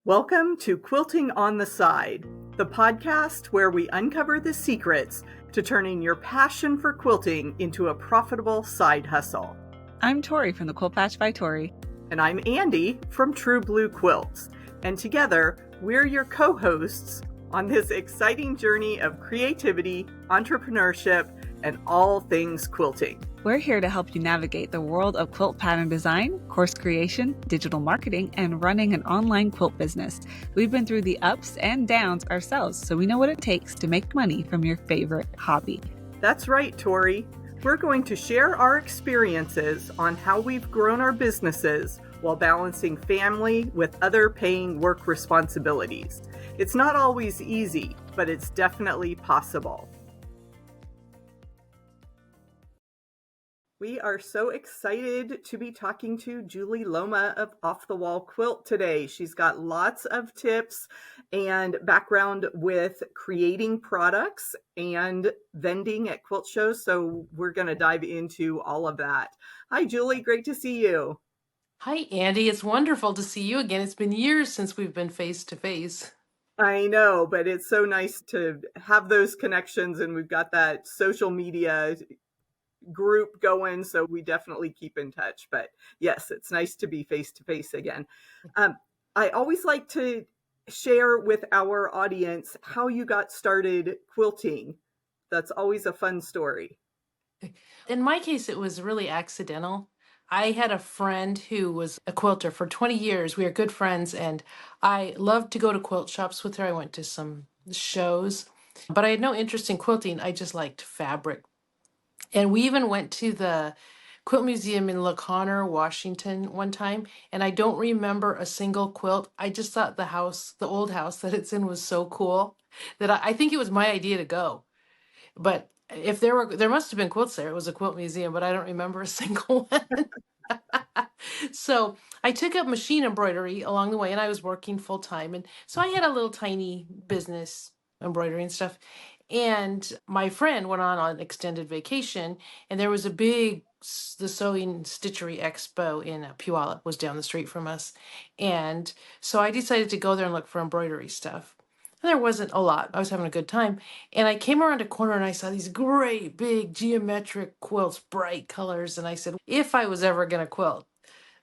Welcome to Quilting on the Side, the podcast where we uncover the secrets to turning your passion for quilting into a profitable side hustle. I'm Tori from the Quilt Patch by Tori. And I'm Andi from True Blue Quilts. And together, we're your co-hosts on this exciting journey of creativity, entrepreneurship, and all things quilting. We're here to help you navigate the world of quilt pattern design, course creation, digital marketing, and running an online quilt business. We've been through the ups and downs ourselves, so we know what it takes to make money from your favorite hobby. That's right, Tori. We're going to share our experiences on how we've grown our businesses while balancing family with other paying work responsibilities. It's not always easy, but it's definitely possible. We are so excited to be talking to Julie Loma of Off the Wall Quilt today. She's got lots of tips and background with creating products and vending at quilt shows, so we're going to dive into all of that. Hi, Julie. Great to see you. Hi, Andi. It's wonderful to see you again. It's been years since we've been face to face. I know, but it's so nice to have those connections, and we've got that social media group going, so we definitely keep in touch. But yes, it's nice to be face to face again. I always like to share with our audience how you got started quilting. That's always a fun story. In my case, it was really accidental. I had a friend who was a quilter for 20 years. We are good friends, and I loved to go to quilt shops with her. I went to some shows, but I had no interest in quilting. I just liked fabric. And we even went to the Quilt Museum in La Conner, Washington one time, and I don't remember a single quilt. I just thought the old house that it's in was so cool that I think it was my idea to go. But if there must have been quilts there. It was a quilt museum, but I don't remember a single one. So I took up machine embroidery along the way, and I was working full time. And so I had a little tiny business, embroidery and stuff. And my friend went on extended vacation, and there was the Sewing Stitchery Expo in Puyallup was down the street from us. And so I decided to go there and look for embroidery stuff. And there wasn't a lot. I was having a good time. And I came around a corner and I saw these great big geometric quilts, bright colors. And I said, if I was ever going to quilt,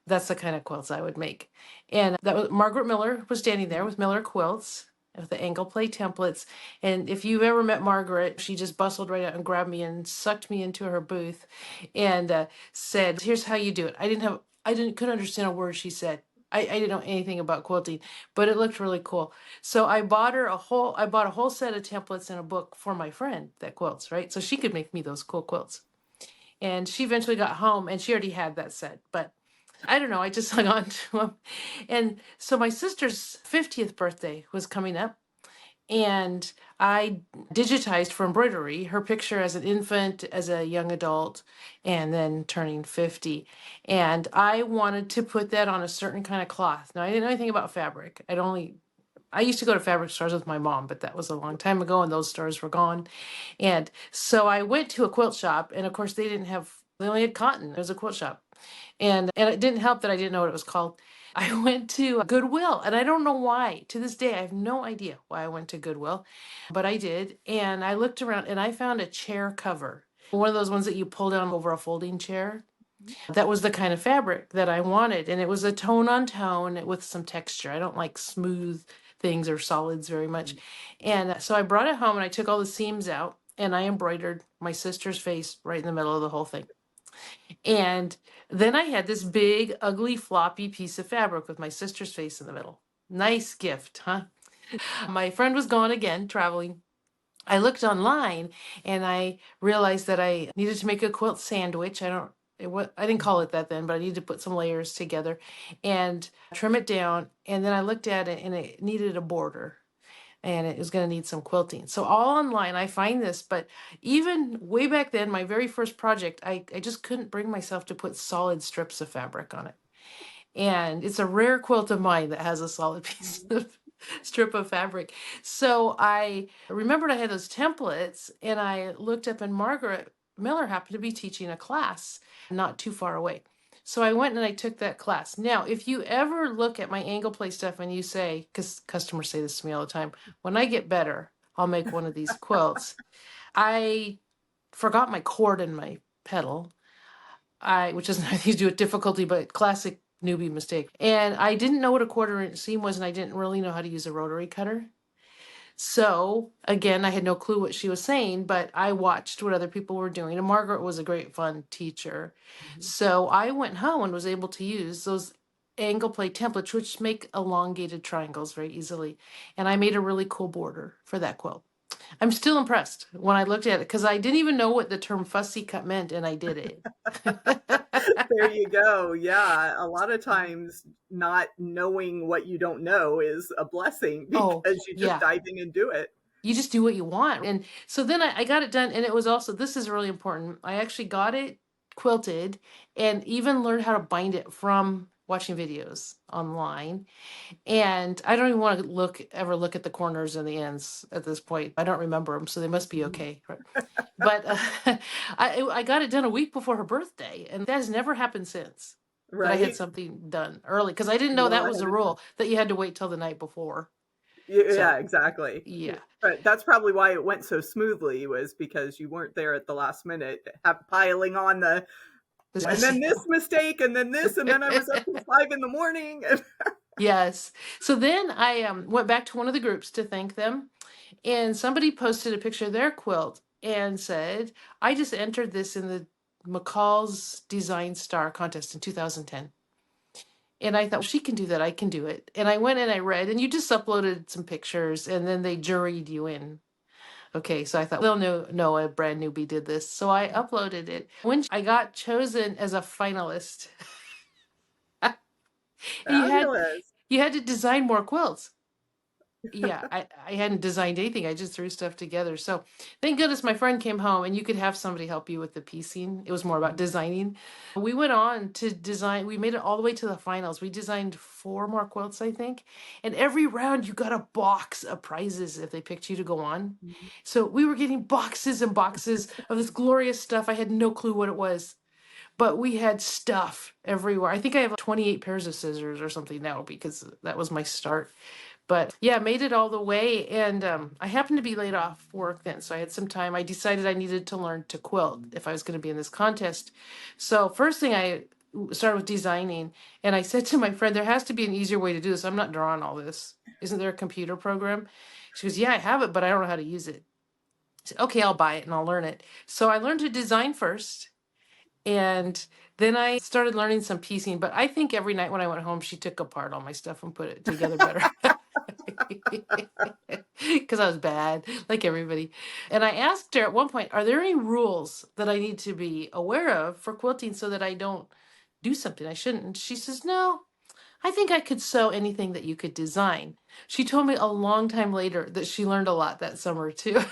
that's the kind of quilts I would make. And that was Margaret Miller was standing there with Miller Quilts with the angle play templates. And if you've ever met Margaret, she just bustled right out and grabbed me and sucked me into her booth and said, "Here's how you do it." Couldn't understand a word she said. I didn't know anything about quilting, but it looked really cool. So I bought a whole set of templates and a book for my friend that quilts, right? So she could make me those cool quilts. And she eventually got home and she already had that set, but I don't know, I just hung on to them. And so my sister's 50th birthday was coming up, and I digitized for embroidery her picture as an infant, as a young adult, and then turning 50. And I wanted to put that on a certain kind of cloth. Now, I didn't know anything about fabric. I used to go to fabric stores with my mom, but that was a long time ago, and those stores were gone. And so I went to a quilt shop, and of course they only had cotton. It was a quilt shop. And it didn't help that I didn't know what it was called. I went to Goodwill, and I don't know why. To this day, I have no idea why I went to Goodwill, but I did. And I looked around, and I found a chair cover, one of those ones that you pull down over a folding chair. That was the kind of fabric that I wanted, and it was a tone on tone with some texture. I don't like smooth things or solids very much. And so I brought it home, and I took all the seams out, and I embroidered my sister's face right in the middle of the whole thing. And then I had this big, ugly, floppy piece of fabric with my sister's face in the middle. Nice gift, huh? My friend was gone again, traveling. I looked online and I realized that I needed to make a quilt sandwich. I didn't call it that then, but I needed to put some layers together and trim it down. And then I looked at it and it needed a border. And it was going to need some quilting. So all online, I find this, but even way back then, my very first project, I just couldn't bring myself to put solid strips of fabric on it. And it's a rare quilt of mine that has a solid piece of strip of fabric. So I remembered I had those templates, and I looked up, and Margaret Miller happened to be teaching a class not too far away. So I went and I took that class. Now, if you ever look at my angle play stuff and you say, because customers say this to me all the time, when I get better, I'll make one of these quilts. I forgot my cord and my pedal, which doesn't have anything to do with difficulty, but classic newbie mistake. And I didn't know what a quarter inch seam was, and I didn't really know how to use a rotary cutter. So again, I had no clue what she was saying, but I watched what other people were doing. And Margaret was a great fun teacher. So I went home and was able to use those angle play templates, which make elongated triangles very easily. And I made a really cool border for that quilt. I'm still impressed when I looked at it because I didn't even know what the term fussy cut meant, and I did it. There you go. Yeah. A lot of times not knowing what you don't know is a blessing because you just dive in and do it. You just do what you want. And so then I got it done. And it was also, this is really important. I actually got it quilted and even learned how to bind it from watching videos online. And I don't even want to ever look at the corners and the ends at this point. I don't remember them, so they must be okay. But I got it done a week before her birthday, and that has never happened since. Right. That I had something done early because I didn't know that was a rule that you had to wait till the night before. Yeah, exactly. Yeah. But that's probably why it went so smoothly, was because you weren't there at the last minute piling on and then this mistake, and then this, and then I was up at 5 a.m. Yes. So then I went back to one of the groups to thank them, and somebody posted a picture of their quilt and said, I just entered this in the McCall's Design Star contest in 2010. And I thought, well, she can do that. I can do it. And I went and I read, and you just uploaded some pictures, and then they juried you in. Okay, so I thought, they'll know a brand newbie did this. So I uploaded it. When I got chosen as a finalist, you had to design more quilts. Yeah, I hadn't designed anything. I just threw stuff together. So thank goodness my friend came home and you could have somebody help you with the piecing. It was more about designing. We went on to design. We made it all the way to the finals. We designed 4 more quilts, I think. And every round you got a box of prizes if they picked you to go on. So we were getting boxes and boxes of this glorious stuff. I had no clue what it was. But we had stuff everywhere. I think I have 28 pairs of scissors or something now because that was my start. But yeah, made it all the way. And I happened to be laid off work then. So I had some time. I decided I needed to learn to quilt if I was going to be in this contest. So first thing I started with designing. And I said to my friend, there has to be an easier way to do this. I'm not drawing all this. Isn't there a computer program? She goes, yeah, I have it, but I don't know how to use it. I said, okay, I'll buy it and I'll learn it. So I learned to design first. And then I started learning some piecing. But I think every night when I went home, she took apart all my stuff and put it together better. Because I was bad, like everybody. And I asked her at one point, are there any rules that I need to be aware of for quilting so that I don't do something I shouldn't? And she says, no, I think I could sew anything that you could design. She told me a long time later that she learned a lot that summer too.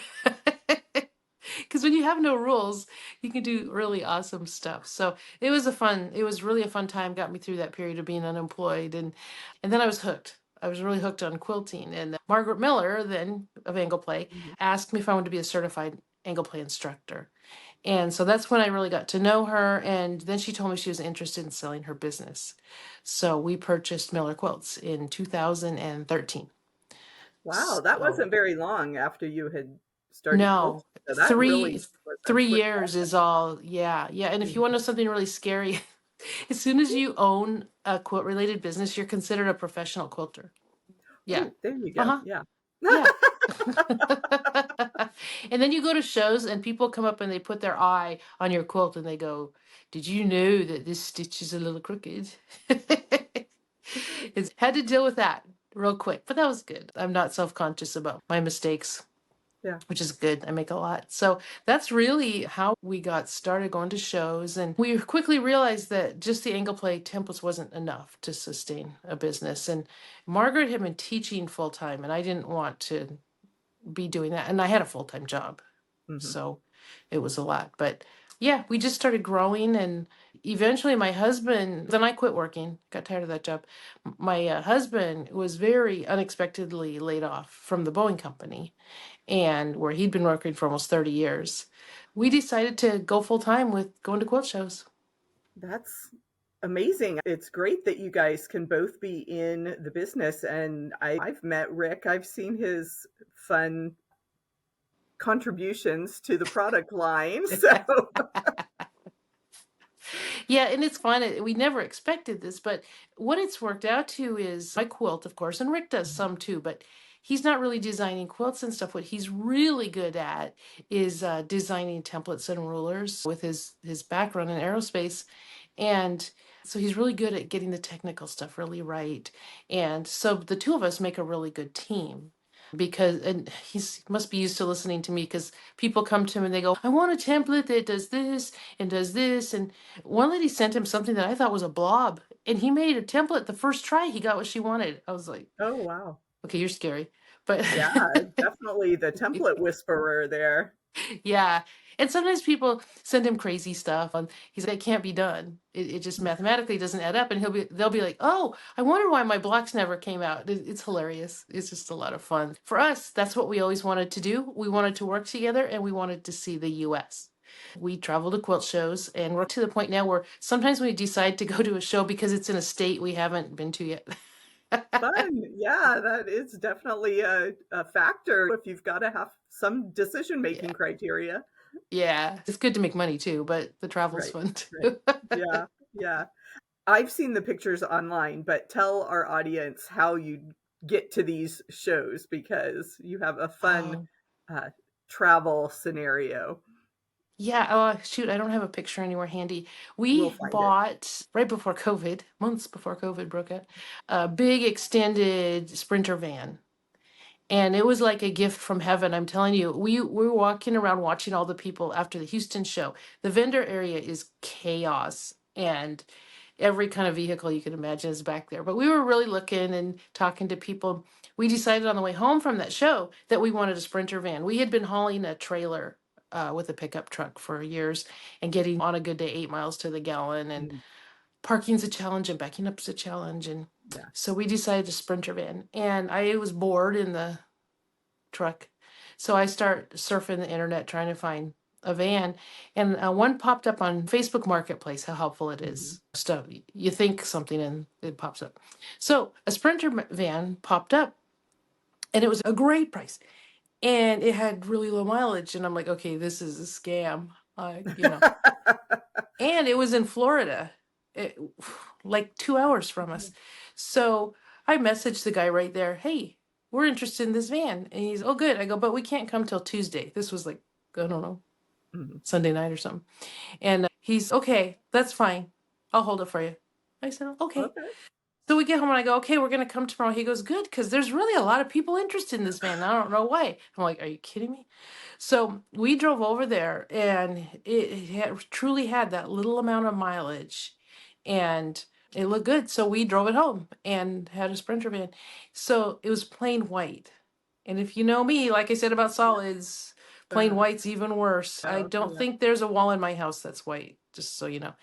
Because when you have no rules, you can do really awesome stuff. So it was really a fun time, got me through that period of being unemployed. And then I was hooked. I was really hooked on quilting. And Margaret Miller, then of Angle Play, asked me if I wanted to be a certified Angle Play instructor. And so that's when I really got to know her. And then she told me she was interested in selling her business. So we purchased Miller Quilts in 2013. Wow, that wasn't very long after you had started. No, so 3 years is all. Yeah. And if you want to know something really scary, as soon as you own a quilt related business, you're considered a professional quilter. Yeah. Ooh, there you go. Yeah. And then you go to shows and people come up and they put their eye on your quilt and they go, did you know that this stitch is a little crooked? It's had to deal with that real quick, but that was good. I'm not self-conscious about my mistakes. Yeah. Which is good. I make a lot. So that's really how we got started going to shows. And we quickly realized that just the Angle Play templates wasn't enough to sustain a business. And Margaret had been teaching full time and I didn't want to be doing that. And I had a full-time job. So it was a lot. But yeah, we just started growing. And eventually my husband, then I quit working, got tired of that job. My husband was very unexpectedly laid off from the Boeing company, and where he'd been working for almost 30 years. We decided to go full time with going to quilt shows. That's Amazing. It's great that you guys can both be in the business. And I've met Rick. I've seen his fun contributions to the product line. So Yeah, and it's fun. We never expected this, but what it's worked out to is I quilt, of course, and Rick does some too, but he's not really designing quilts and stuff. What he's really good at is designing templates and rulers with his background in aerospace. And so he's really good at getting the technical stuff really right. And so the two of us make a really good team because, and he's must be used to listening to me because people come to him and they go, I want a template that does this and does this. And one lady sent him something that I thought was a blob, and he made a template the first try. He got what she wanted. I was like, oh wow. okay, you're scary. But Yeah, definitely the template whisperer there. yeah. And sometimes people send him crazy stuff and he's like, it can't be done. It just mathematically doesn't add up. And they'll be like, oh, I wonder why my blocks never came out. It's hilarious. It's just a lot of fun. For us, that's what we always wanted to do. We wanted to work together and we wanted to see the US. We travel to quilt shows and we're to the point now where sometimes we decide to go to a show because it's in a state we haven't been to yet. Fun. Yeah, that is definitely a factor if you've got to have some decision-making Yeah. criteria. Yeah. It's good to make money too, but the travel's Right, fun right. too. Yeah, yeah. I've seen the pictures online, but tell our audience how you get to these shows because you have a fun Oh. uh, travel scenario. Yeah, oh shoot, I don't have a picture anywhere handy. We'll We find it. bought right before COVID, months before COVID broke out, a big extended Sprinter van. And it was like a gift from heaven. I'm telling you, we were walking around watching all the people after the Houston show. The vendor area is chaos and every kind of vehicle you can imagine is back there. But we were really looking and talking to people. We decided on the way home from that show that we wanted a Sprinter van. We had been hauling a trailer with a pickup truck for years and getting on a good day 8 miles to the gallon, and Mm, parking's a challenge and backing up's a challenge. And yeah. so we decided to Sprinter van. And I was bored in the truck. So I start surfing the internet trying to find a van, and one popped up on Facebook Marketplace. How helpful it Mhm. is! Stuff you think something and it pops up. So a Sprinter van popped up, and it was a great price, and it had really low mileage. And I'm like, okay, this is a scam, and it was in Florida, it, like 2 hours from us. So I messaged the guy right there, hey, we're interested in this van. And he's, oh, good. I go, but we can't come till Tuesday. This was like, I don't know, Mhm. Sunday night or something. And he's, okay, that's fine. I'll hold it for you. I said, okay. Okay. So we get home and I go, okay, we're going to come tomorrow. He goes, good, because there's really a lot of people interested in this van. I don't know why. I'm like, are you kidding me? So we drove over there and truly had that little amount of mileage and it looked good. So we drove it home and had a Sprinter van. So it was plain white. And if you know me, like I said about solids, plain Uh, white's even worse. I oh, don't yeah. think there's a wall in my house that's white, just so you know.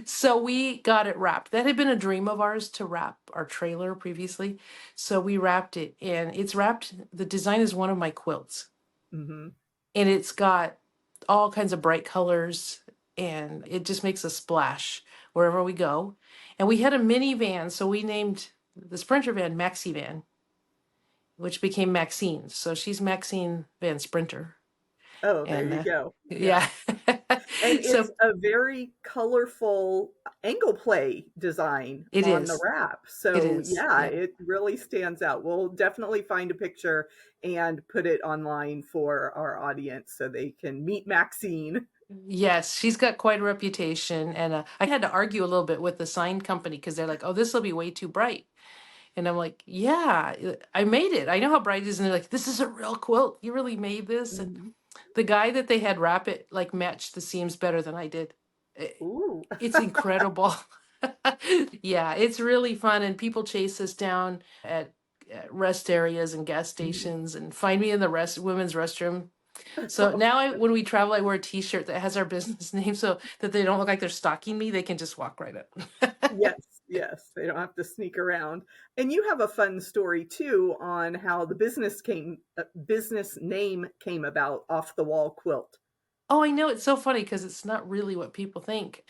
So we got it wrapped. That had been a dream of ours to wrap our trailer previously. So we wrapped it and it's wrapped. The design is one of my quilts Hmm. and it's got all kinds of bright colors and it just makes a splash wherever we go. And we had a minivan, so we named the Sprinter van Maxi Van, which became Maxine. So she's Maxine Van Sprinter. Oh, there And you go. Yeah. yeah. And it's So a very colorful angle play design it on the is. wrap. It So, is. yeah, Yeah. it really stands out. We'll definitely find a picture and put it online for our audience so they can meet Maxine. Yes, she's got quite a reputation. And I had to argue a little bit with the sign company because they're like, oh, this will be way too bright. And I'm like, yeah, I made it. I know how bright it is. And they're like, this is a real quilt. You really made this. And Mhm. the guy that they had wrap it like matched the seams better than I did. Ooh. It's incredible. Yeah, it's really fun. And people chase us down at rest areas and gas Mhm. stations and find me in the women's restroom. So now when we travel, I wear a t-shirt that has our business name so that they don't look like they're stalking me. They can just walk right up. Yes, yes, they don't have to sneak around. And you have a fun story too on how the business name came about, Off the Wall Quilt. Oh, I know. It's so funny because it's not really what people think.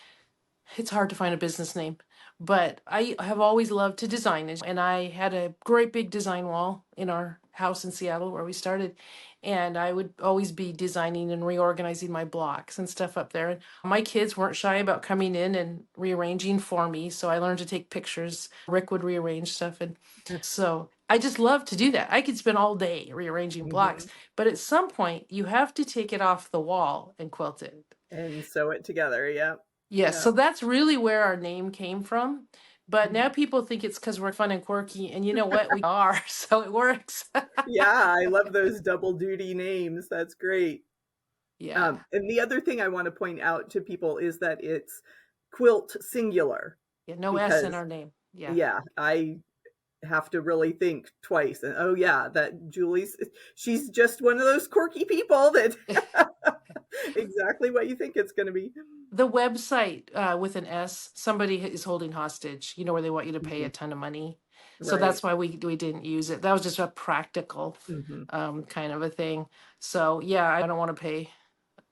it's hard to find a business name, but I have always loved to design. And I had a great big design wall in our house in Seattle where we started. And I would always be designing and reorganizing my blocks and stuff up there. And my kids weren't shy about coming in and rearranging for me. So I learned to take pictures. Rick would rearrange stuff. And so I just love to do that. I could spend all day rearranging blocks, Mhm. but at some point you have to take it off the wall and quilt it. And sew it together. Yep. Yes, Yep. so that's really where our name came from. But now Mhm. people think it's because we're fun and quirky, and you know what? We are, so it works. Yeah, I love those double duty names. That's great. Yeah. And the other thing I want to point out to people is that it's quilt singular Yeah, no S in because, our name. Yeah. yeah, I have to really think twice. And oh, yeah, that she's just one of those quirky people that exactly what you think it's going to be. The website with an S, somebody is holding hostage, where they want you to pay Mhm. a ton of money. So Right. that's why we didn't use it. That was just a practical Hmm. kind of a thing. So yeah, I don't want to pay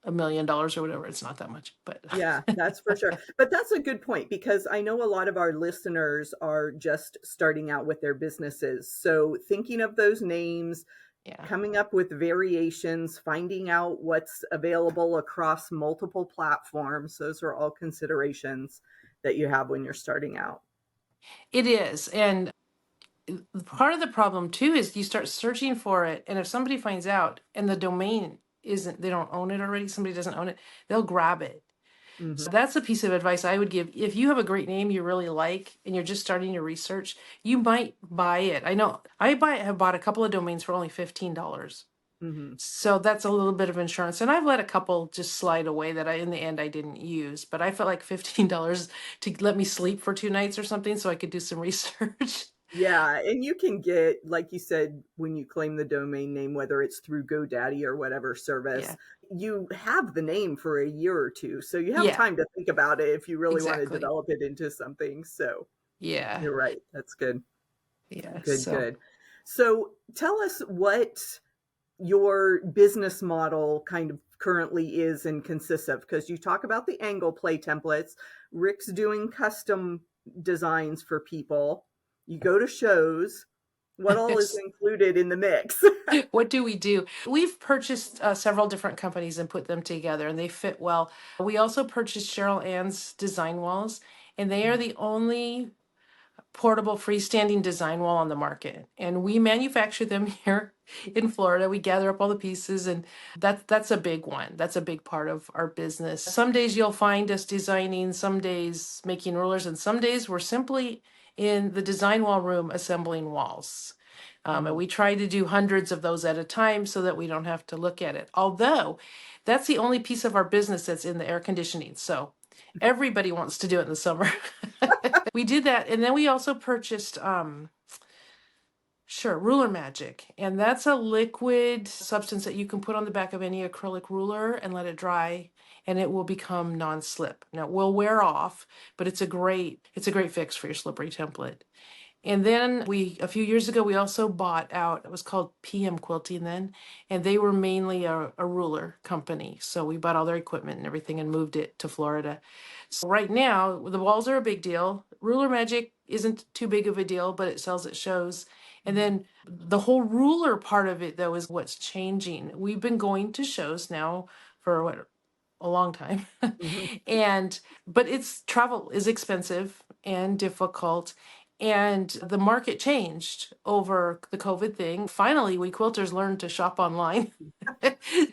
$1 million or whatever. It's not that much, but Yeah, that's for sure. But that's a good point because I know a lot of our listeners are just starting out with their businesses. So thinking of those names, yeah. coming up with variations, finding out what's available across multiple platforms, those are all considerations that you have when you're starting out. It is. And part of the problem too is you start searching for it, and if somebody finds out and the domain isn't, they don't own it already, somebody doesn't own it, they'll grab it. Hmm. So that's a piece of advice I would give. If you have a great name you really like and you're just starting your research, you might buy it. I know have bought a couple of domains for only $15. Hmm. So that's a little bit of insurance. And I've let a couple just slide away that in the end I didn't use, but I felt like $15 to let me sleep for 2 nights or something so I could do some research. Yeah, and you can get, like you said, when you claim the domain name, whether it's through GoDaddy or whatever Yeah. service, you have the name for a year or two. So you have Yeah, time to think about it if you really want to exactly. develop it into something. So Yeah. you're right. That's good. Yeah. Good, So good. So tell us what your business model kind of currently is and consists of, because you talk about the angle play templates. Rick's doing custom designs for people. You go to shows. What all is included in the mix? what do we do? We've purchased several different companies and put them together, and they fit well. We also purchased Cheryl Ann's design walls, and they are the only portable freestanding design wall on the market. And we manufacture them here in Florida. We gather up all the pieces, and that's a big one. That's a big part of our business. Some days you'll find us designing, some days making rulers, and some days we're simply in the design wall room assembling walls. And Mhm. we try to do hundreds of those at a time so that we don't have to look at it. Although that's the only piece of our business that's in the air conditioning. So everybody wants to do it in the summer. We did that. And then we also purchased, sure, Ruler Magic. And that's a liquid substance that you can put on the back of any acrylic ruler and let it dry, and it will become non-slip. Now it will wear off, but it's a great fix for your slippery template. And then a few years ago, we also bought out, it was called PM Quilting then, and they were mainly a ruler company. So we bought all their equipment and everything and moved it to Florida. So right now, the walls are a big deal. Ruler Magic isn't too big of a deal, but it sells at shows. And Mhm. then the whole ruler part of it, though, is what's changing. We've been going to shows now for a long time. Mhm. And but it's travel is expensive and difficult, and the market changed over the COVID thing. Finally, we quilters learned to shop online.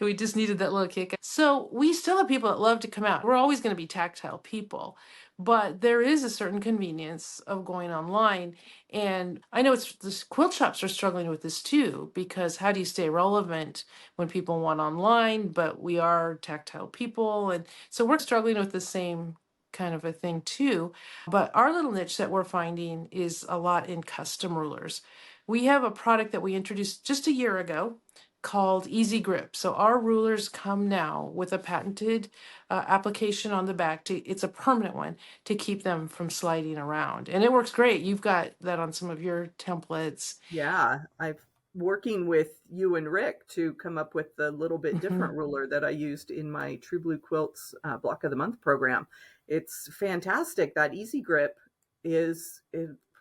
We just needed that little kick. So we still have people that love to come out. We're always going to be tactile people, but there is a certain convenience of going online. And I know it's the quilt shops are struggling with this too, because how do you stay relevant when people want online, but we are tactile people, and so we're struggling with the same kind of a thing too. But our little niche that we're finding is a lot in custom rulers. We have a product that we introduced just a year ago called Easy Grip. So our rulers come now with a patented application on the back it's a permanent one to keep them from sliding around. And it works great. You've got that on some of your templates. Yeah, I've working with you and Rick to come up with a little bit Mhm. different ruler that I used in my True Blue Quilts Block of the Month program. it's fantastic. That easy grip is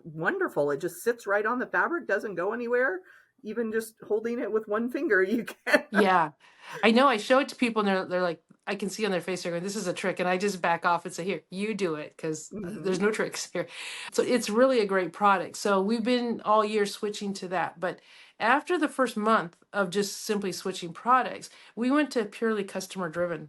wonderful. It just sits right on the fabric, doesn't go anywhere. Even just holding it with one finger, you can. Yeah, I know. I show it to people, and they're like, I can see on their face they're going, "This is a trick," and I just back off and say, "Here, you do it," because there's Hmm. no tricks here. So it's really a great product. So we've been all year switching to that, but after the first month of just simply switching products, we went to purely customer driven.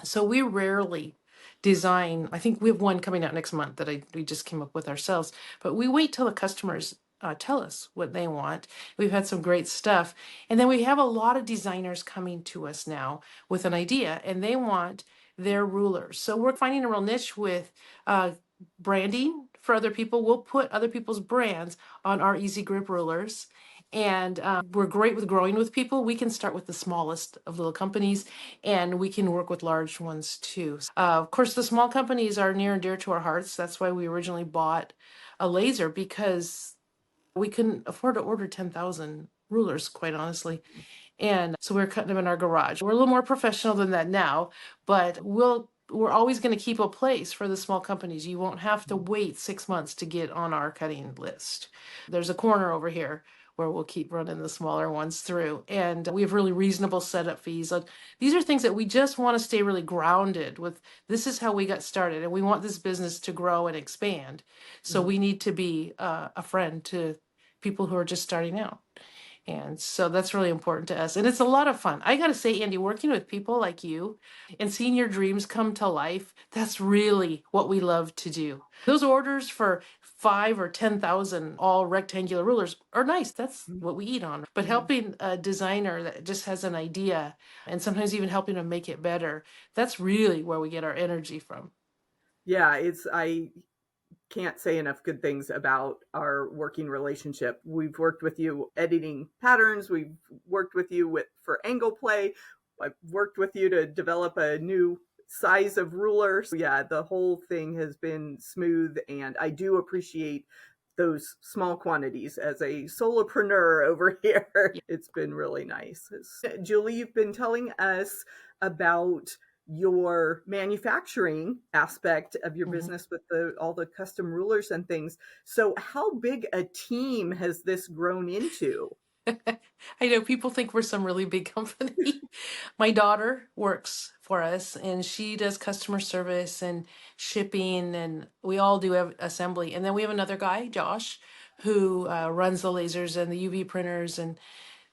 So we rarely design. I think we have one coming out next month that we just came up with ourselves, but we wait till the customers tell us what they want. We've had some great stuff. And then we have a lot of designers coming to us now with an idea, and they want their rulers. So we're finding a real niche with branding for other people. We'll put other people's brands on our Easy Grip rulers. And we're great with growing with people. We can start with the smallest of little companies, and we can work with large ones too. Of course, the small companies are near and dear to our hearts. That's why we originally bought a laser, because we couldn't afford to order 10,000 rulers, quite honestly. And so we're cutting them in our garage. We're a little more professional than that now, but we're always going to keep a place for the small companies. You won't have to wait 6 months to get on our cutting list. There's a corner over here where we'll keep running the smaller ones through. And we have really reasonable setup fees. These are things that we just want to stay really grounded with. This is how we got started, and we want this business to grow and expand. So we need to be a friend to people who are just starting out. And so that's really important to us. And it's a lot of fun. I got to say, Andy, working with people like you and seeing your dreams come to life, that's really what we love to do. Those orders for 5 or 10,000 all rectangular rulers are nice. That's what we eat on. But Hmm. helping a designer that just has an idea, and sometimes even helping them make it better, that's really where we get our energy from. Yeah, I can't say enough good things about our working relationship. We've worked with you editing patterns. We've worked with you for angle play. I've worked with you to develop a new size of ruler. So yeah, the whole thing has been smooth, and I do appreciate those small quantities as a solopreneur over here. It's been really nice. Julie, you've been telling us about your manufacturing aspect of your Mhm. business with all the custom rulers and things. So how big a team has this grown into? I know people think we're some really big company. My daughter works for us, and she does customer service and shipping, and we all do assembly. And then we have another guy, Josh, who runs the lasers and the UV printers and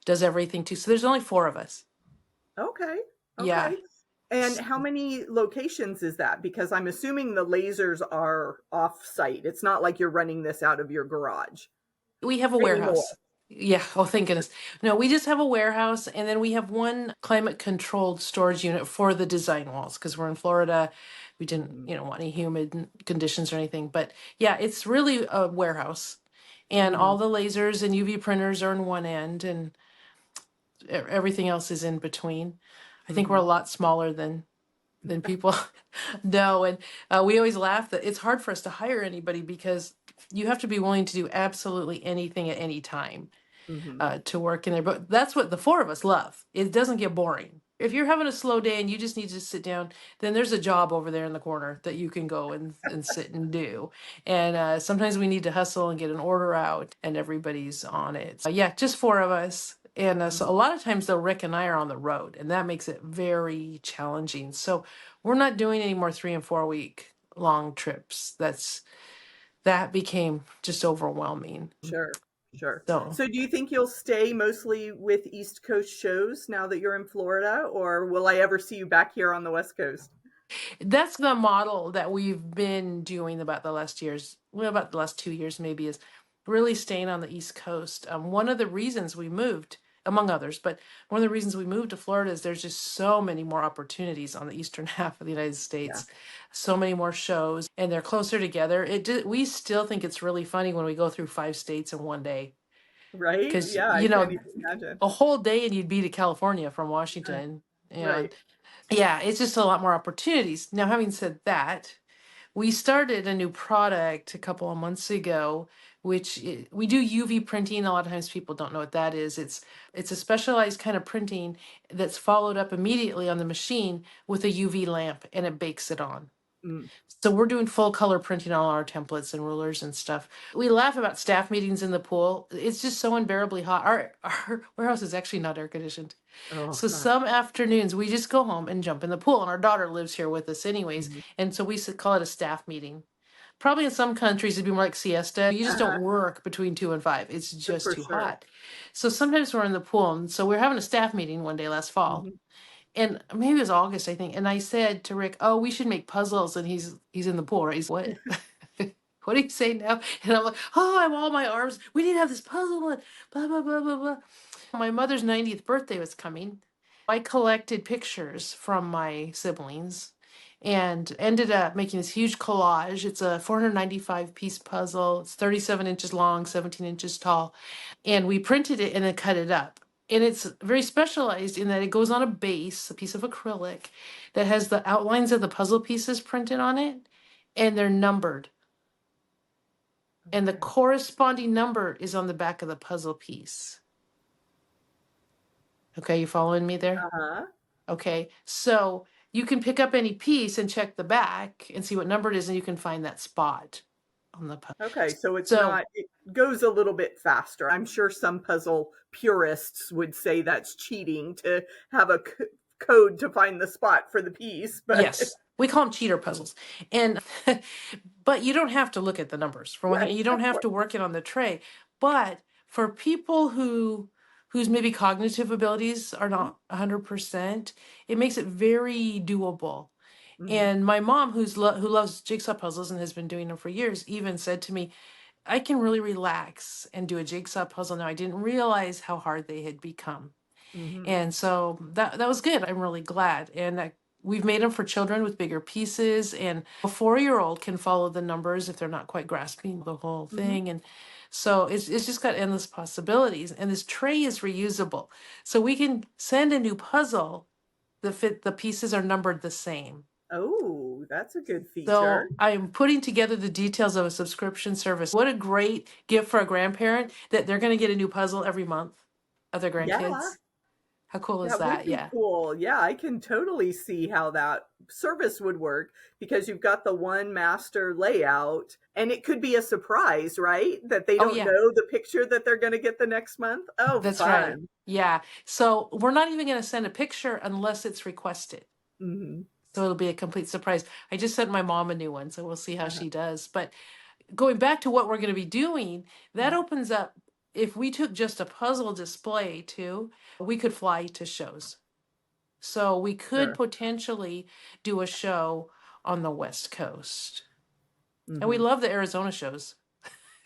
does everything too. So there's only four of us. Okay. Yeah. Okay. And how many locations is that? Because I'm assuming the lasers are off site. It's not like you're running this out of your garage We have a anymore. warehouse. Yeah. Oh, thank goodness. No, we just have a warehouse, and then we have one climate controlled storage unit for the design walls because we're in Florida. We didn't, want any humid conditions or anything. But yeah, it's really a warehouse, and Mm-hmm. all the lasers and UV printers are in one end, and everything else is in between. I think we're Mm-hmm. a lot smaller than people know, and we always laugh that it's hard for us to hire anybody because you have to be willing to do absolutely anything at any time Mm-hmm. to work in there. But that's what the four of us love. It doesn't get boring. If you're having a slow day and you just need to sit down, then there's a job over there in the corner that you can go and sit and do. And sometimes we need to hustle and get an order out, and everybody's on it. So, yeah, just four of us. And so a lot of times, though, Rick and I are on the road, and that makes it very challenging. So we're not doing any more 3 and 4 week long trips. That became just overwhelming. Sure. Sure. So So do you think you'll stay mostly with East Coast shows now that you're in Florida, or will I ever see you back here on the West Coast? that's the model that we've been doing about the last years, well, about the last 2 years maybe, is really staying on the East Coast. One of the reasons we moved, among others, but one of the reasons we moved to Florida is there's just so many more opportunities on the eastern half of the United Yeah. States, so many more shows, and they're closer together. We still think it's really funny when we go through 5 states in one day, Right? because Yeah, I can't even imagine. a whole day and you'd be to California from Uh, Washington. Right. And yeah, it's just a lot more opportunities. Now, having said that, we started a new product a couple of months ago, we do UV printing. A lot of times people don't know what that is. It's a specialized kind of printing that's followed up immediately on the machine with a UV lamp, and it bakes it on. Mm. So we're doing full color printing on all our templates and rulers and stuff. We laugh about staff meetings in the pool. It's just so unbearably hot. Our warehouse is actually not air conditioned. Oh, So some afternoons we just go home and jump in the pool. And our daughter lives here with us anyways. mhm. And so we call it a staff meeting. Probably in some countries it'd be more like siesta. You just Uh-huh. don't work between 2 and 5. It's just For too sure. hot. So sometimes we're in the pool. And so we're having a staff meeting one day last fall. Mhm. And maybe it was August, I think. And I said to Rick, "Oh, we should make puzzles." And he's in the pool, right? He's what? What do you say now? And I'm like, "Oh, I have all my arms. We need to have this puzzle and blah blah blah blah blah." My mother's 90th birthday was coming. I collected pictures from my siblings and ended up making this huge collage. It's a 495 piece puzzle. It's 37 inches long, 17 inches tall. And we printed it and then cut it up. And it's very specialized in that it goes on a base, a piece of acrylic that has the outlines of the puzzle pieces printed on it, and they're numbered. And the Okay. corresponding number is on the back of the puzzle piece. Okay, you following me there? Uh-huh. Okay, so you can pick up any piece and check the back and see what number it is, and you can find that spot on the puzzle. Okay, so it's So not, it goes a little bit faster. I'm sure some puzzle purists would say that's cheating to have a code to find the spot for the piece, but yes, we call them cheater puzzles. And but you don't have to look at the numbers for one right, thing. You don't of have course. to work it on the tray. But for people whose maybe cognitive abilities are not 100%, it makes it very doable. Mhm. And my mom, who loves jigsaw puzzles and has been doing them for years, even said to me, "I can really relax and do a jigsaw puzzle now. I didn't realize how hard they had become." Mhm. And so that was good. I'm really glad. And we've made them for children with bigger pieces. And a 4-year-old can follow the numbers if they're not quite grasping the whole Mhm. thing. And so it's just got endless possibilities. And this tray is reusable. So we can send a new puzzle. The pieces are numbered the same. Oh, that's a good feature. So I'm putting together the details of a subscription service. What a great gift for a grandparent that they're going to get a new puzzle every month of their Yeah. grandkids. How cool is That would that? be Yeah. cool. Yeah, I can totally see how that service would work because you've got the one master layout and it could be a surprise, right? That they Oh, don't yeah. know the picture that they're going to get the next month. Oh, That's right. fun. Yeah. So we're not even going to send a picture unless it's requested. Mhm. So it'll be a complete surprise. I just sent my mom a new one, so we'll see how Uh-huh. she does. But going back to what we're going to be doing, that Mhm. opens up. If we took just a puzzle display too, we could fly to shows. So we could Sure. potentially do a show on the West Coast. And we Mhm. love the Arizona shows.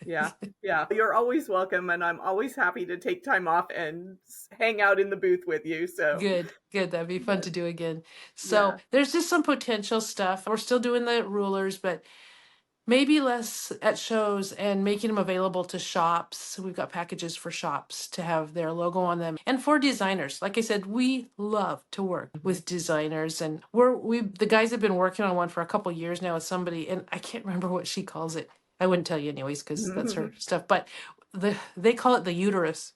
Yeah. Yeah. You're always welcome and I'm always happy to take time off and hang out in the booth with you. So, Good, good. That'd be fun but to do again. So yeah. there's just some potential stuff. We're still doing the rulers, but maybe less at shows and making them available to shops. So we've got packages for shops to have their logo on them and for designers. Like I said, we love to work Mhm. with designers, and the guys have been working on one for a couple years now with somebody, and I can't remember what she calls it. I wouldn't tell you anyways because that's her stuff, but they call it the uterus.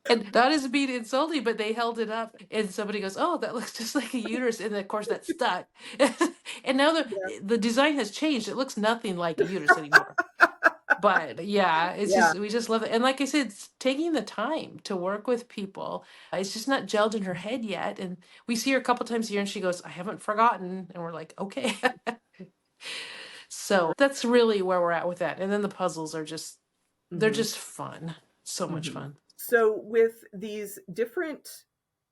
And not as being insulting, but they held it up and somebody goes, "Oh, that looks just like a uterus." And of course that stuck. And now Yeah. the design has changed. It looks nothing like a uterus anymore. But yeah, it's Yeah. just we just love it. And like I said, it's taking the time to work with people. It's just not gelled in her head yet. And we see her a couple times a year and she goes, "I haven't forgotten." And we're like, "Okay." So that's really where we're at with that. And then the puzzles are they're Mhm. just fun. So much Mhm. fun. So with these different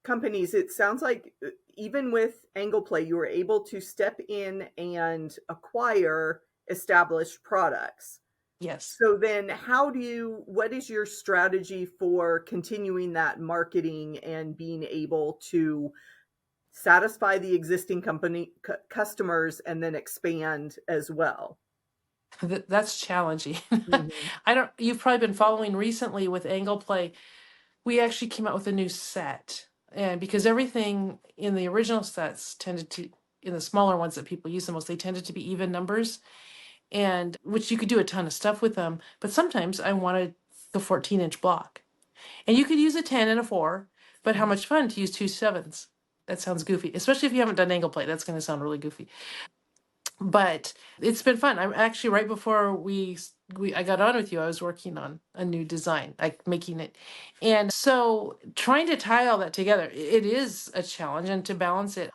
companies, it sounds like even with Angle Play, you were able to step in and acquire established products. Yes. So then what is your strategy for continuing that marketing and being able to satisfy the existing company customers and then expand as well? That's challenging. Mhm. You've probably been following recently with Angle Play. We actually came out with a new set. And because everything in the original sets in the smaller ones that people use the most, they tended to be even numbers, and which you could do a ton of stuff with them. But sometimes I wanted the 14-inch block. And you could use a 10 and a 4, but how Mhm. much fun to use two 7s? That sounds goofy, especially if you haven't done Angle Play. That's going to sound really goofy. But it's been fun. I'm actually right before I got on with you, I was working on a new design, like making it. And so trying to tie all that together, it is a challenge, and to balance it,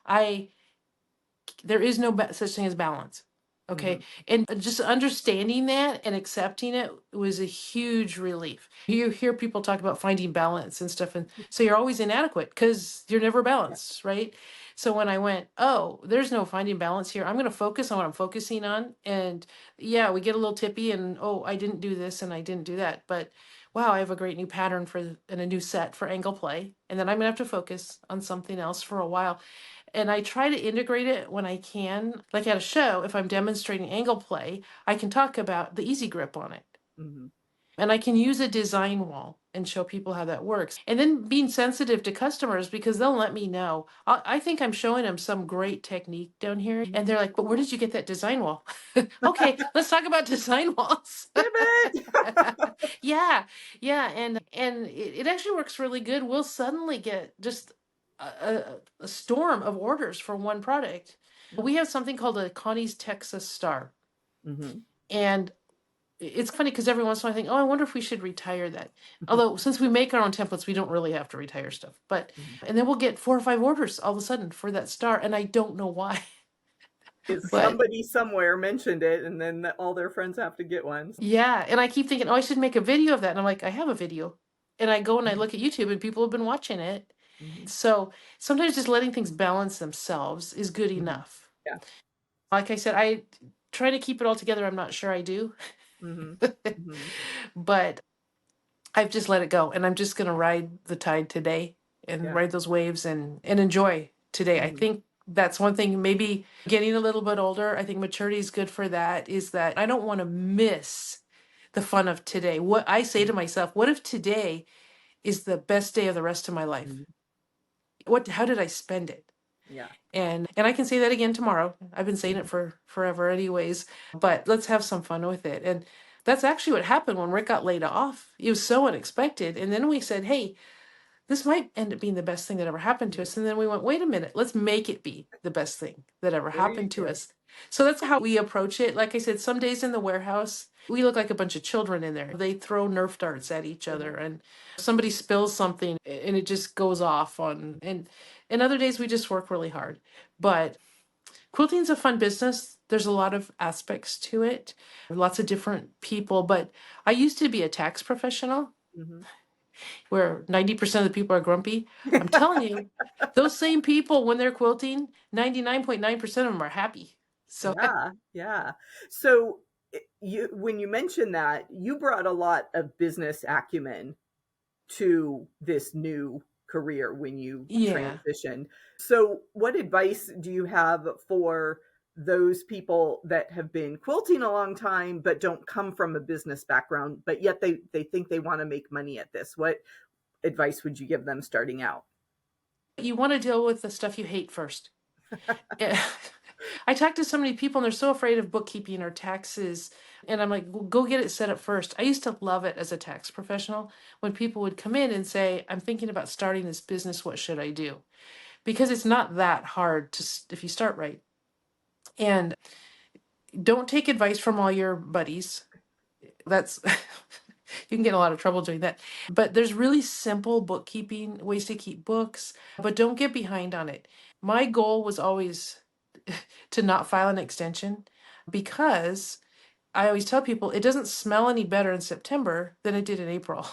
there is no such thing as balance. Okay. And just understanding that and accepting it was a huge relief. You hear people talk about finding balance and stuff. And so you're always inadequate because you're never Yeah. balanced, right? So when I went, oh, there's no finding balance here. I'm going to focus on what I'm focusing on. And yeah, we get a little tippy and, oh, I didn't do this and I didn't do that. But wow, I have a great new pattern and a new set for angle play. And then I'm going to have to focus on something else for a while. And I try to integrate it when I can. Like at a show, if I'm demonstrating angle play, I can talk about the easy grip on it. Mm-hmm. And I can use a design wall and show people how that works. And then being sensitive to customers, because they'll let me know. I think I'm showing them some great technique down here. And they're like, but where did you get that design wall? Okay, let's talk about design walls. Pivot. Yeah, yeah. And it actually works really good. We'll suddenly get just a storm of orders for one product. We have something called a Connie's Texas Star. Mm-hmm. And it's funny because every once in a while I think, oh, I wonder if we should retire that. Although since we make our own templates, we don't really have to retire stuff. But and then we'll get 4 or 5 orders all of a sudden for that star, and I don't know why. Is But somebody somewhere mentioned it, and then all their friends have to get one. yeah, and I keep thinking, oh, I should make a video of that. And I'm like, I have a video. And I go and I look at YouTube and people have been watching it. Mm-hmm. So sometimes just letting things balance themselves is good Mm-hmm. enough. Yeah. Like I said, I try to keep it all together. I'm not sure I do. Mm-hmm. Mm-hmm. But I've just let it go. And I'm just going to ride the tide today and Yeah. ride those waves and enjoy today. I Mm-hmm. think that's one thing, maybe getting a little bit older, I think maturity is good for that, is that I don't want to miss the fun of today. What I say to myself, what if today is the best day of the rest of my life? How did I spend it? Yeah. And I can say that again tomorrow. I've been saying it for forever anyways, but let's have some fun with it. And that's actually what happened when Rick got laid off. It was so unexpected. And then we said, hey, this might end up being the best thing that ever happened to us. And then we went, wait a minute, let's make it be the best thing that ever There you happened to go. us. So that's how we approach it. Like I said, some days in the warehouse, we look like a bunch of children in there. They throw Nerf darts at each other, and somebody spills something and it just goes off and other days we just work really hard. But quilting's a fun business. There's a lot of aspects to it, lots of different people. But I used to be a tax professional Mm-hmm. where 90% of the people are grumpy. I'm telling you, those same people, when they're quilting, 99.9% of them are happy. So Yeah, yeah. So when you mentioned that, you brought a lot of business acumen to this new career when you yeah. transitioned. So what advice do you have for those people that have been quilting a long time but don't come from a business background, but yet they think they want to make money at this? What advice would you give them starting out? You want to deal with the stuff you hate first. I talk to so many people and they're so afraid of bookkeeping or taxes. And I'm like, well, go get it set up first. I used to love it as a tax professional when people would come in and say, I'm thinking about starting this business. What should I do? Because it's not that hard if you start right. And don't take advice from all your buddies. That's you can get in a lot of trouble doing that. But there's really simple bookkeeping ways to keep books, but don't get behind on it. My goal was always to not file an extension because I always tell people it doesn't smell any better in September than it did in April.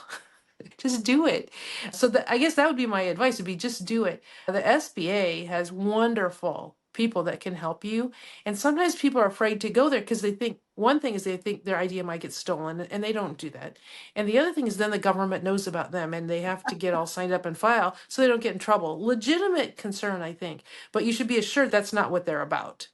Just do it. So I guess that would be my advice would be just do it. The SBA has wonderful people that can help you. And sometimes people are afraid to go there because they think one thing is they think their idea might get stolen and they don't do that. And the other thing is then the government knows about them and they have to get all signed up and file so they don't get in trouble. Legitimate concern, I think. But you should be assured that's not what they're about.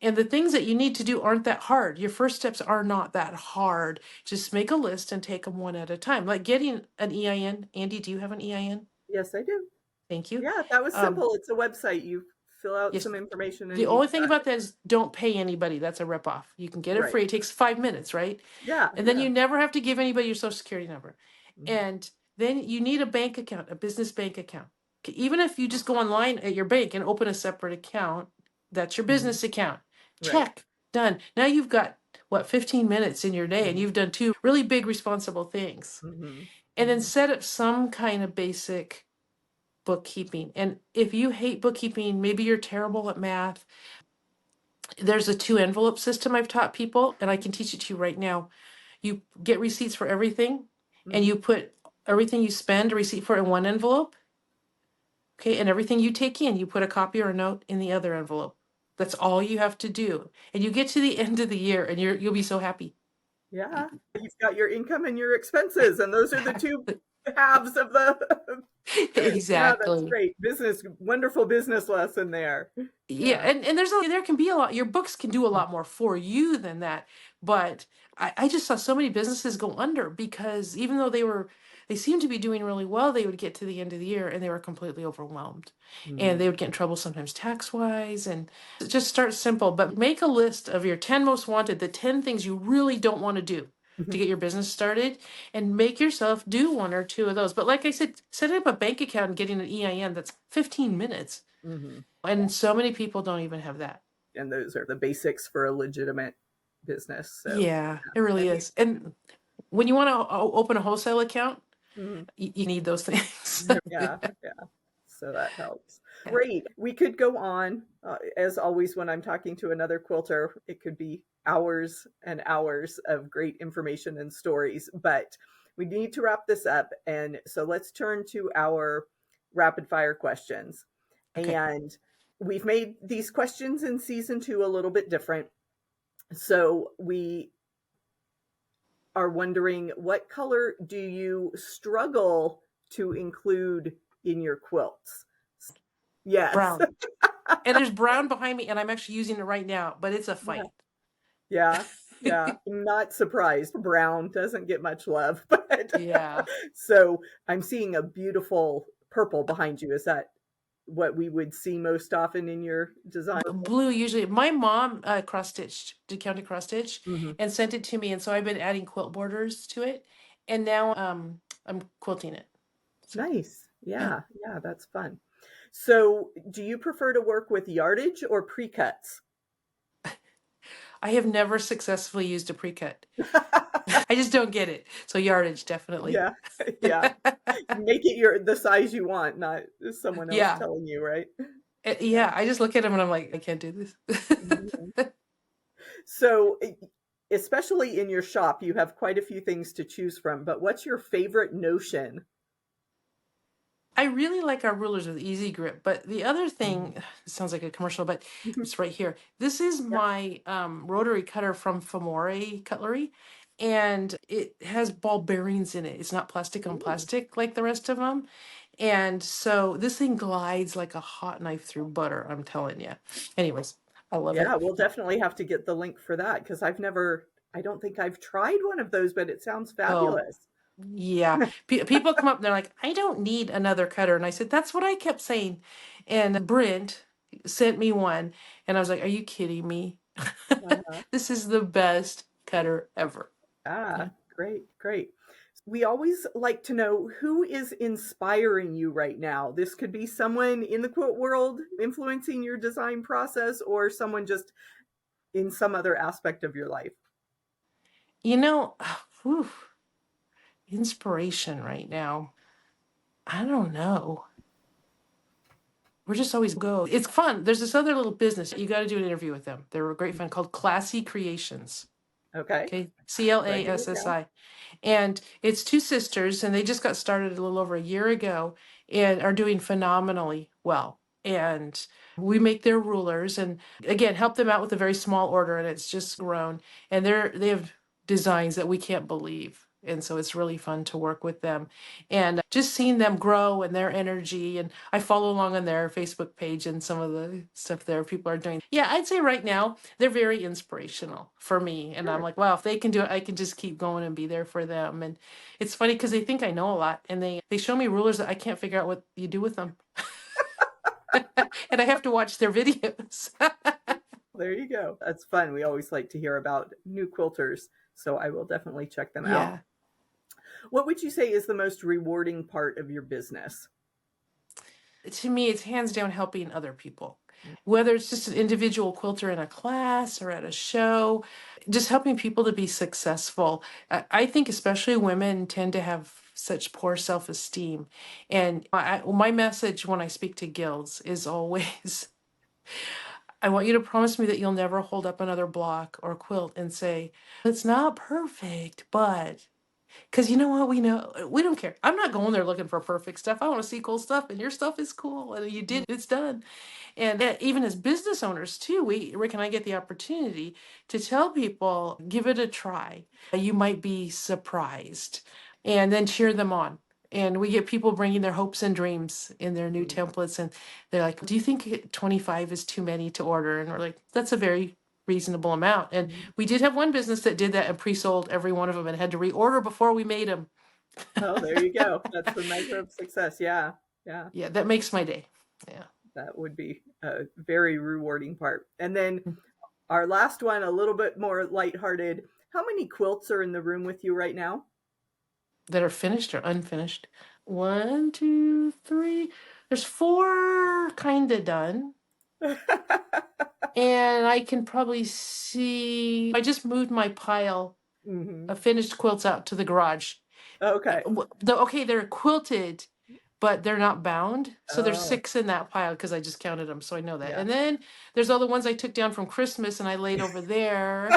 And the things that you need to do aren't that hard. Your first steps are not that hard. Just make a list and take them one at a time. Like getting an EIN. Andi, do you have an EIN? Yes, I do. Thank you. Yeah, that was simple. It's a website. You fill out Yes. some information and The only you've thing got about it. that is don't pay anybody. That's a ripoff. You can get it Right. free. It takes 5 minutes, right? Yeah. And then Yeah. you never have to give anybody your social security number. Mhm. And then you need a bank account, a business bank account. Even if you just go online at your bank and open a separate account, that's your Mhm. business account. Right. Check. done. Now you've got, what, 15 minutes in your day, and Mhm. you've done two really big, responsible things. Mhm. And then Mhm. set up some kind of basic bookkeeping. And if you hate bookkeeping, maybe you're terrible at math, there's a 2 envelope system I've taught people, and I can teach it to you right now. You get receipts for everything, and Mhm. you put everything you spend a receipt for in one envelope. Okay, and everything you take in, you put a copy or a note in the other envelope. That's all you have to do. And you get to the end of the year and you'll be so happy. Yeah. You've got your income and your expenses, and those are the two halves of the Yeah, that's Exactly. great. Wonderful business lesson there. Yeah, Yeah. and there can be a lot, your books can do a lot more for you than that. But I just saw so many businesses go under because even though they seemed to be doing really well, they would get to the end of the year and they were completely overwhelmed. And Mhm. they would get in trouble sometimes tax wise. And just start simple, but make a list of your 10 most wanted, the 10 things you really don't want to do to Mhm. get your business started, and make yourself do one or two of those. But like I said, setting up a bank account and getting an EIN, that's 15 minutes. Mhm. And so many people don't even have that. And those are the basics for a legitimate business. So, Yeah, yeah. it really And is. And when you want to open a wholesale account, mhm. you need those things. Yeah, yeah. So that helps. Yeah. Great. We could go on. As always, when I'm talking to another quilter, it could be hours and hours of great information and stories, but we need to wrap this up. And so let's turn to our rapid fire questions. Okay. And we've made these questions in season 2 a little bit different. So we are wondering, what color do you struggle to include in your quilts? Yes. Brown. And there's brown behind me, and I'm actually using it right now, but it's a Yeah. fight. Yeah. Yeah. I'm not surprised. Brown doesn't get much love, but Yeah. so I'm seeing a beautiful purple behind you. Is that what we would see most often in your design? Blue usually. My mom cross stitched, did county cross stitch, Mhm. and sent it to me, and so I've been adding quilt borders to it, and now I'm quilting it. So Nice. yeah. Yeah. Yeah. That's fun. So, do you prefer to work with yardage or pre-cuts? I have never successfully used a pre-cut. I just don't get it. So yardage, definitely. Yeah. Yeah. Make it the size you want, not someone else Yeah. telling you, right? Yeah. Yeah. I just look at them and I'm like, I can't do this. Mhm. So, especially in your shop, you have quite a few things to choose from, but what's your favorite notion? I really like our rulers with easy grip, but the other Mhm. thing, it sounds like a commercial, but it's right here. This is Yeah. my rotary cutter from Famore Cutlery, and it has ball bearings in it. It's not plastic on Ooh. plastic like the rest of them. And so this thing glides like a hot knife through butter, I'm telling you. Anyways, I love Yeah, it. we'll definitely have to get the link for that because I don't think I've tried one of those, but it sounds Oh, fabulous. yeah. People come up and they're like, I don't need another cutter. And I said, that's what I kept saying. And Brent sent me one. And I was like, are you kidding me? Uh-huh. This is the best cutter ever. Yeah. Ah, great, great. We always like to know who is inspiring you right now. This could be someone in the quote world influencing your design process or someone just in some other aspect of your life. You know, whew, inspiration right now. I don't know. We're just always go. It's fun. There's this other little business. You got to do an interview with them. They're a great fun called Classy Creations. Okay. Okay. Writing it down. CLASSI. And it's two sisters, and they just got started a little over a year ago and are doing phenomenally well. And we make their rulers and again help them out with a very small order, and it's just grown. And they have designs that we can't believe. And so it's really fun to work with them. And just seeing them grow and their energy. And I follow along on their Facebook page and some of the stuff there people are doing. Yeah, I'd say right now they're very inspirational for me. And I'm Sure. like, wow, if they can do it, I can just keep going and be there for them. And it's funny because they think I know a lot and they show me rulers that I can't figure out what you do with them. And I have to watch their videos. There you go. That's fun. We always like to hear about new quilters, so I will definitely check them out. Yeah. What would you say is the most rewarding part of your business? To me, it's hands down helping other people. whether it's just an individual quilter in a class or at a show, just helping people to be successful. I think especially women tend to have such poor self-esteem. And my message when I speak to guilds is always, I want you to promise me that you'll never hold up another block or quilt and say, it's not perfect, but because you know what, we don't care. I'm not going there looking for perfect stuff. I want to see cool stuff, and your stuff is cool, and you did, it's done. And even as business owners too, Rick and I get the opportunity to tell people, give it a try. You might be surprised, and then cheer them on. And we get people bringing their hopes and dreams in their new templates, and they're like, "Do you think 25 is too many to order?" And we're like, "That's a very reasonable amount." And we did have one business that did that and pre-sold every one of them and had to reorder before we made them. Oh, there you go. That's the measure of success. Yeah. Yeah. Yeah, that makes my day. Yeah. That would be a very rewarding part. And then our last one, a little bit more lighthearted. How many quilts are in the room with you right now? That are finished or unfinished? 1, 2, 3. There's 4 kind of done. And I can probably see, I just moved my pile of finished quilts out to the garage. Okay. Okay, they're quilted, but they're not bound. So there's 6 in that pile because I just counted them. So I know that. Yeah. And then there's all the ones I took down from Christmas and I laid over there.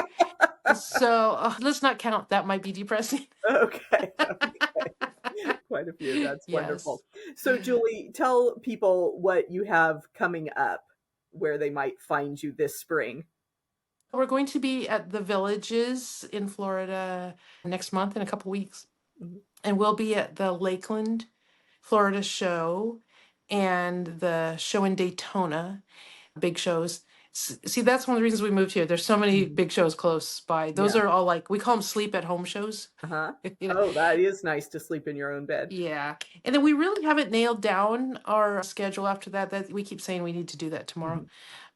So let's not count. That might be depressing. Okay. Quite a few. That's wonderful. So Julie, tell people what you have coming up, where they might find you this spring. We're going to be at the Villages in Florida next month in a couple weeks. And we'll be at the Lakeland, Florida show and the show in Daytona, big shows. See, that's one of the reasons we moved here. There's so many big shows close by. Those are all like, we call them sleep at home shows. You know? Oh, that is nice to sleep in your own bed. Yeah. And then we really haven't nailed down our schedule after that. That we keep saying we need to do that tomorrow.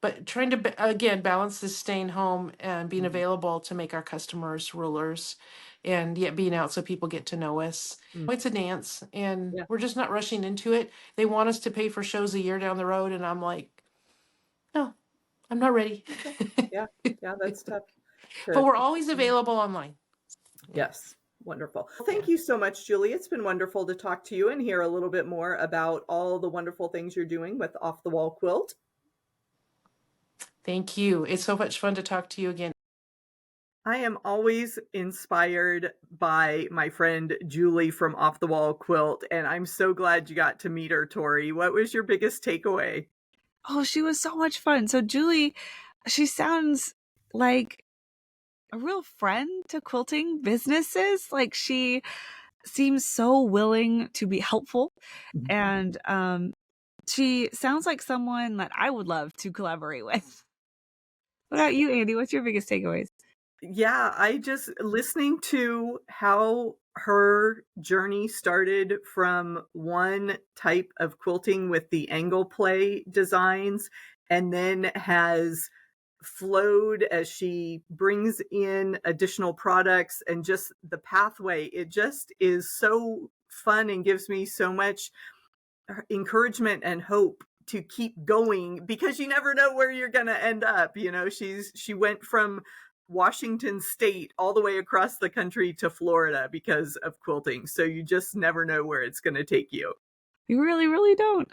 But trying to, again, balance this staying home and being available to make our customers rulers and yet being out so people get to know us. It's a dance and we're just not rushing into it. They want us to pay for shows a year down the road. And I'm like, no, I'm not ready. Yeah, that's tough. But we're always available online. Yes. Wonderful. Thank you so much, Julie. It's been wonderful to talk to you and hear a little bit more about all the wonderful things you're doing with Off the Wall Quilt. Thank you. It's so much fun to talk to you again. I am always inspired by my friend Julie from Off the Wall Quilt, and I'm so glad you got to meet her, Tori. What was your biggest takeaway? Oh, she was so much fun. So Julie, she sounds like a real friend to quilting businesses. Like she seems so willing to be helpful. And she sounds like someone that I would love to collaborate with. What about you, Andi? What's your biggest takeaways? Yeah, I just listening to how her journey started from one type of quilting with the angle play designs and then has flowed as she brings in additional products and just the pathway. It just is so fun and gives me so much encouragement and hope to keep going because you never know where you're going to end up. You know, she went from Washington State all the way across the country to Florida because of quilting. So you just never know where it's going to take you. You really, really don't.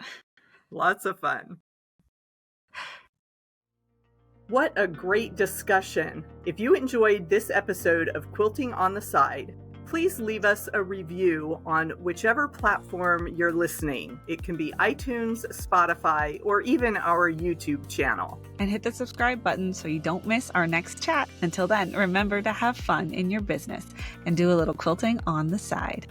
Lots of fun. What a great discussion. If you enjoyed this episode of Quilting on the Side, please leave us a review on whichever platform you're listening. It can be iTunes, Spotify, or even our YouTube channel. And hit the subscribe button so you don't miss our next chat. Until then, remember to have fun in your business and do a little quilting on the side.